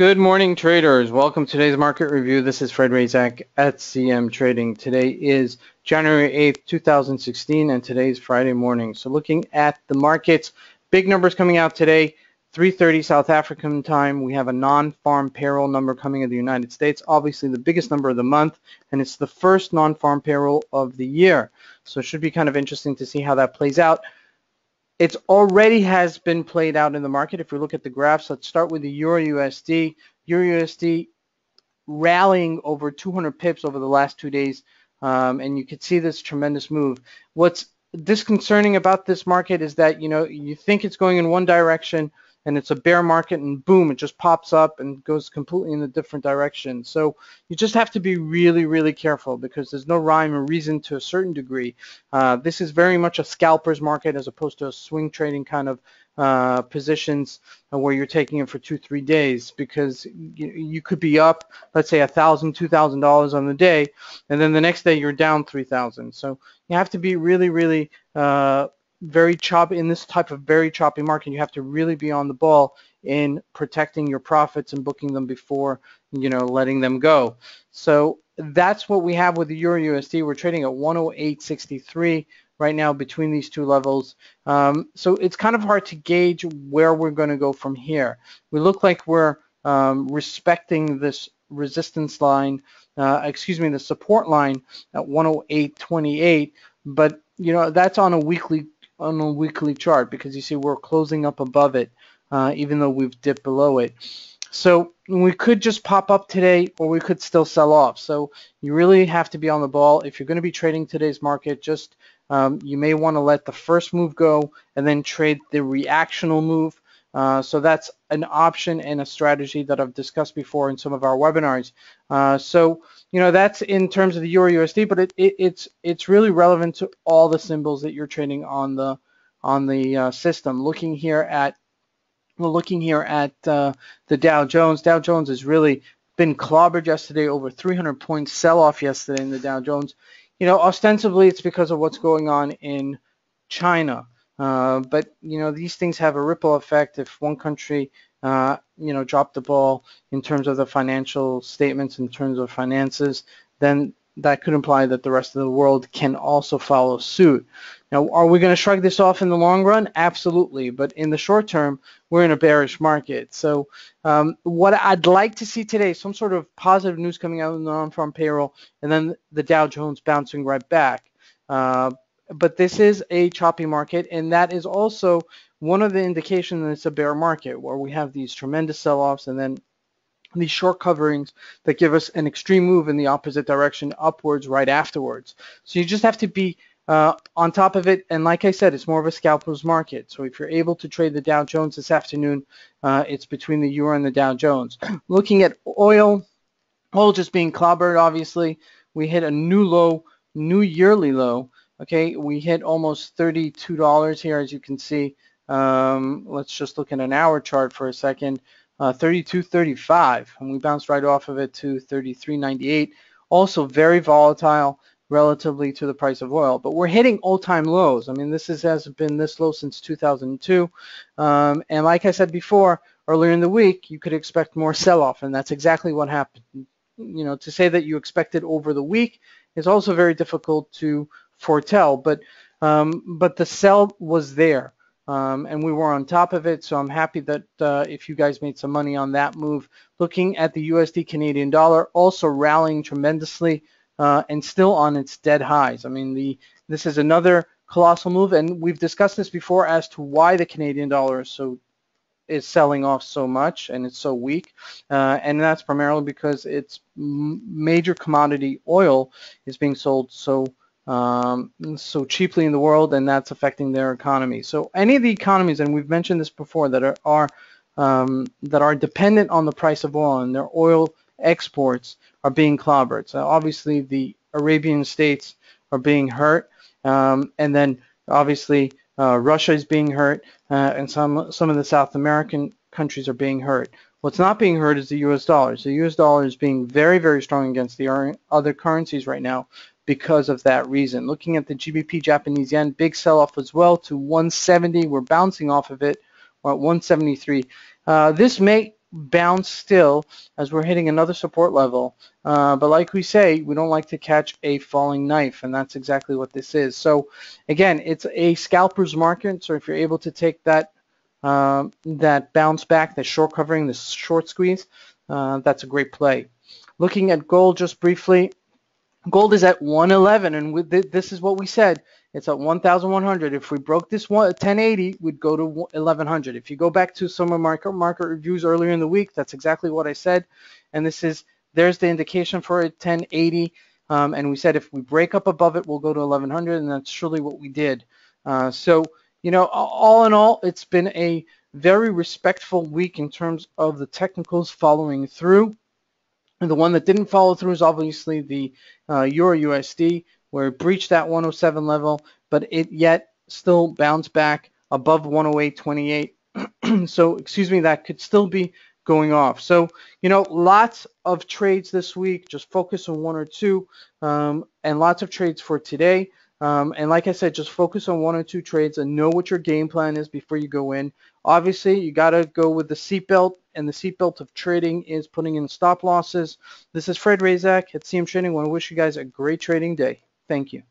Good morning, traders. Welcome to today's market review. This is Fred Razak at CMTrading. Today is January 8th, 2016, and today's Friday morning. So looking at the markets, big numbers coming out today, 3:30 South African time. We have a non-farm payroll number coming in the United States, obviously the biggest number of the month, and it's the first non-farm payroll of the year. So it should be kind of interesting to see how that plays out. It's already has been played out in the market. If we look at the graphs, let's start with the Euro USD. Euro USD rallying over 200 pips over the last 2 days, and you can see this tremendous move. What's disconcerting about this market is that you think it's going in one direction and it's a bear market, and boom, it just pops up and goes completely in a different direction. So you just have to be really, really careful because there's no rhyme or reason to a certain degree. This is very much a scalper's market as opposed to a swing trading kind of positions where you're taking it for 2-3 days, because you could be up, let's say $1,000, $2,000 on the day, and then the next day you're down 3,000. So you have to be really, really very choppy in this type of very choppy market. You have to really be on the ball in protecting your profits and booking them before letting them go. So that's what we have with the Euro USD. We're trading at 108.63 right now between these two levels. So it's kind of hard to gauge where we're going to go from here. We look like we're respecting this resistance line, the support line at 108.28, but that's on a weekly chart, because you see we're closing up above it, even though we've dipped below it. So we could just pop up today, or we could still sell off. So you really have to be on the ball. If you're going to be trading today's market, just you may want to let the first move go and then trade the reactional move. So that's an option and a strategy that I've discussed before in some of our webinars. So that's in terms of the Euro USD, but it's really relevant to all the symbols that you're trading on the system. Looking here at the Dow Jones. Dow Jones has really been clobbered yesterday, over 300 points sell-off yesterday in the Dow Jones. Ostensibly it's because of what's going on in China. But these things have a ripple effect. If one country dropped the ball in terms of the financial statements, in terms of finances, then that could imply that the rest of the world can also follow suit. Now, are we going to shrug this off in the long run? Absolutely. But in the short term, we're in a bearish market. So what I'd like to see today, some sort of positive news coming out of the non-farm payroll, and then the Dow Jones bouncing right back. But this is a choppy market, and that is also one of the indications that it's a bear market, where we have these tremendous sell-offs and then these short coverings that give us an extreme move in the opposite direction upwards right afterwards. So you just have to be on top of it, and like I said, it's more of a scalper's market. So if you're able to trade the Dow Jones this afternoon, it's between the Euro and the Dow Jones. Looking at oil just being clobbered, obviously. We hit a new yearly low. Okay, we hit almost $32 here, as you can see. Let's just look at an hour chart for a second. 32.35, and we bounced right off of it to 33.98. Also very volatile relatively to the price of oil, but we're hitting all-time lows. I mean, this hasn't been this low since 2002. And like I said before, earlier in the week, you could expect more sell-off, and that's exactly what happened. To say that you expect it over the week is also very difficult to foretell, but the sell was there. And we were on top of it, so I'm happy that if you guys made some money on that move. Looking at the USD Canadian dollar, also rallying tremendously and still on its dead highs. I mean, this is another colossal move, and we've discussed this before as to why the Canadian dollar is selling off so much and it's so weak, and that's primarily because its major commodity oil is being sold so cheaply in the world, and that's affecting their economy. So any of the economies, and we've mentioned this before, that are dependent on the price of oil and their oil exports are being clobbered. So obviously the Arabian states are being hurt, and then obviously Russia is being hurt, and some of the South American countries are being hurt. What's not being hurt is the US dollar. So the US dollar is being very, very strong against the other currencies right now because of that reason. Looking at the Gbp Japanese Yen, big sell-off as well to 170. We're bouncing off of it. We're at 173. This may bounce still as we're hitting another support level. But like we say, we don't like to catch a falling knife, and that's exactly what this is. So again, it's a scalper's market. So if you're able to take that that bounce back, the short covering, the short squeeze, that's a great play. Looking at gold just briefly, gold is at 111, and this is what we said. It's at 1,100. If we broke this 1080, we'd go to 1,100. If you go back to some of market reviews earlier in the week, that's exactly what I said. And there's the indication for it, 1080. And we said if we break up above it, we'll go to 1,100, and that's surely what we did. So, you know, all in all, it's been a very respectful week in terms of the technicals following through. And the one that didn't follow through is obviously the Euro USD, where it breached that 107 level, but it yet still bounced back above 108.28. So, excuse me, that could still be going off. So, you know, lots of trades this week. Just focus on one or two, and lots of trades for today. And like I said, just focus on one or two trades and know what your game plan is before you go in. Obviously, you got to go with the seatbelt, and the seatbelt of trading is putting in stop losses. This is Fred Razak at CMTrading. I want to wish you guys a great trading day. Thank you.